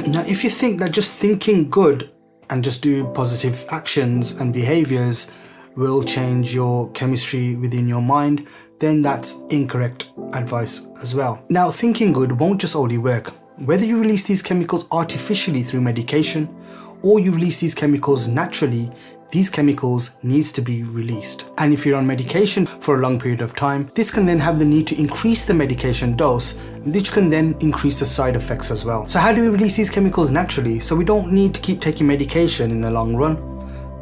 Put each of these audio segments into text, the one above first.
Now, if you think that just thinking good and just do positive actions and behaviors will change your chemistry within your mind, then that's incorrect advice as well. Now, thinking good won't just only work. Whether you release these chemicals artificially through medication or you release these chemicals naturally, these chemicals needs to be released. And if you're on medication for a long period of time, this can then have the need to increase the medication dose, which can then increase the side effects as well. So how do we release these chemicals naturally so we don't need to keep taking medication in the long run?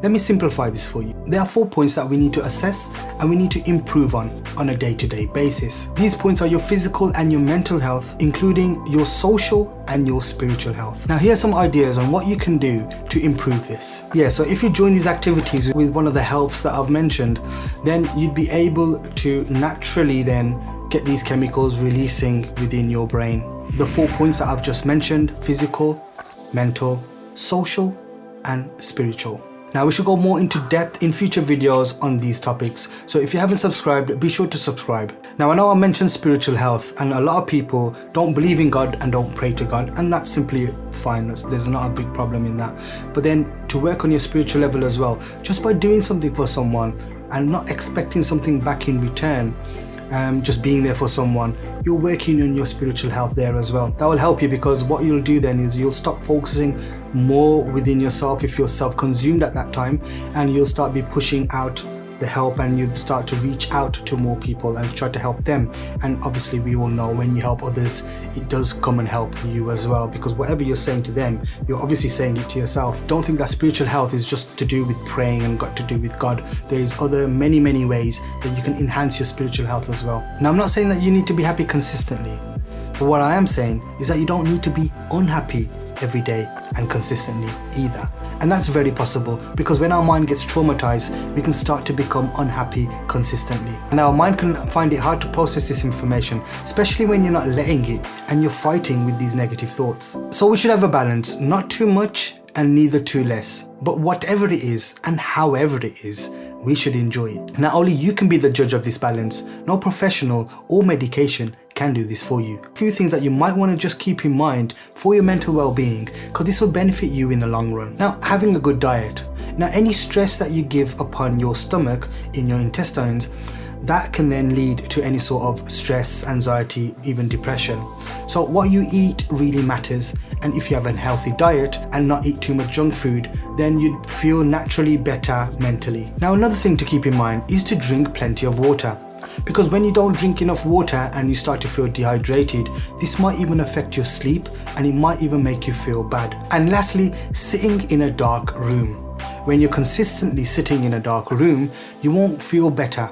Let me simplify this for you. There are 4 points that we need to assess and we need to improve on a day-to-day basis. These points are your physical and your mental health, including your social and your spiritual health. Now, here are some ideas on what you can do to improve this. Yeah, so if you join these activities with one of the healths that I've mentioned, then you'd be able to naturally then get these chemicals releasing within your brain. The 4 points that I've just mentioned: physical, mental, social, and spiritual. Now, we should go more into depth in future videos on these topics. So if you haven't subscribed, be sure to subscribe. Now, I know I mentioned spiritual health and a lot of people don't believe in God and don't pray to God, and that's simply fine. There's not a big problem in that. But then to work on your spiritual level as well, just by doing something for someone and not expecting something back in return, just being there for someone, you're working on your spiritual health there as well. That will help you, because what you'll do then is you'll stop focusing more within yourself if you're self-consumed at that time, and you'll start be pushing out the help, and you start to reach out to more people and try to help them. And obviously we all know when you help others, it does come and help you as well, because whatever you're saying to them, you're obviously saying it to yourself. Don't think that spiritual health is just to do with praying and got to do with God. There is other many ways that you can enhance your spiritual health as well. Now, I'm not saying that you need to be happy consistently, but what I am saying is that you don't need to be unhappy every day and consistently either. And that's very possible, because when our mind gets traumatized, we can start to become unhappy consistently. And our mind can find it hard to process this information, especially when you're not letting it and you're fighting with these negative thoughts. So we should have a balance, not too much and neither too less. But whatever it is and however it is, we should enjoy it. Now, only you can be the judge of this balance. No professional or medication can do this for you. A few things that you might want to just keep in mind for your mental well-being, because this will benefit you in the long run. Now, having a good diet. Now, any stress that you give upon your stomach, in your intestines, that can then lead to any sort of stress, anxiety, even depression. So what you eat really matters, and if you have a healthy diet and not eat too much junk food, then you'd feel naturally better mentally. Now, another thing to keep in mind is to drink plenty of water, because when you don't drink enough water and you start to feel dehydrated, this might even affect your sleep, and it might even make you feel bad. And lastly, sitting in a dark room. When you're consistently sitting in a dark room, you won't feel better.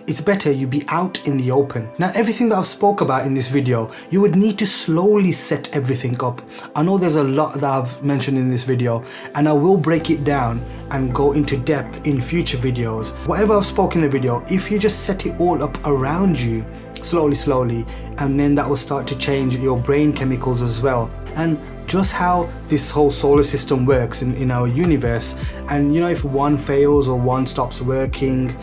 It's better you be out in the open. Now, everything that I've spoke about in this video, you would need to slowly set everything up. I know there's a lot that I've mentioned in this video, and I will break it down and go into depth in future videos. Whatever I've spoken in the video, if you just set it all up around you, slowly, and then that will start to change your brain chemicals as well. And just how this whole solar system works in our universe. And you know, if one fails or one stops working,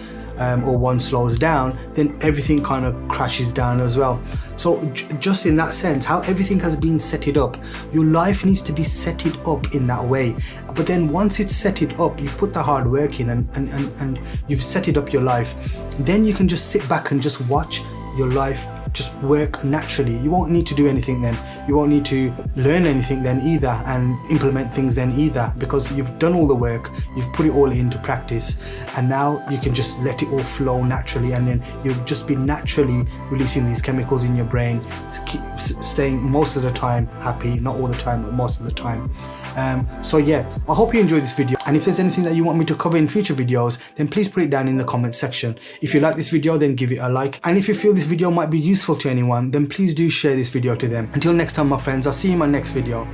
or one slows down, then everything kind of crashes down as well. So just in that sense, how everything has been set it up, your life needs to be set it up in that way. But then once it's set it up, you've put the hard work in and you've set it up your life, then you can just sit back and just watch your life just work naturally. You won't need to do anything then. You won't need to learn anything then either and implement things then either, because you've done all the work, you've put it all into practice, and now you can just let it all flow naturally, and then you'll just be naturally releasing these chemicals in your brain, staying most of the time happy, not all the time, but most of the time. So yeah, I hope you enjoyed this video, and if there's anything that you want me to cover in future videos, then please put it down in the comment section. If you like this video, then give it a like, and if you feel this video might be useful to anyone, then please do share this video to them. Until next time, my friends, I'll see you in my next video.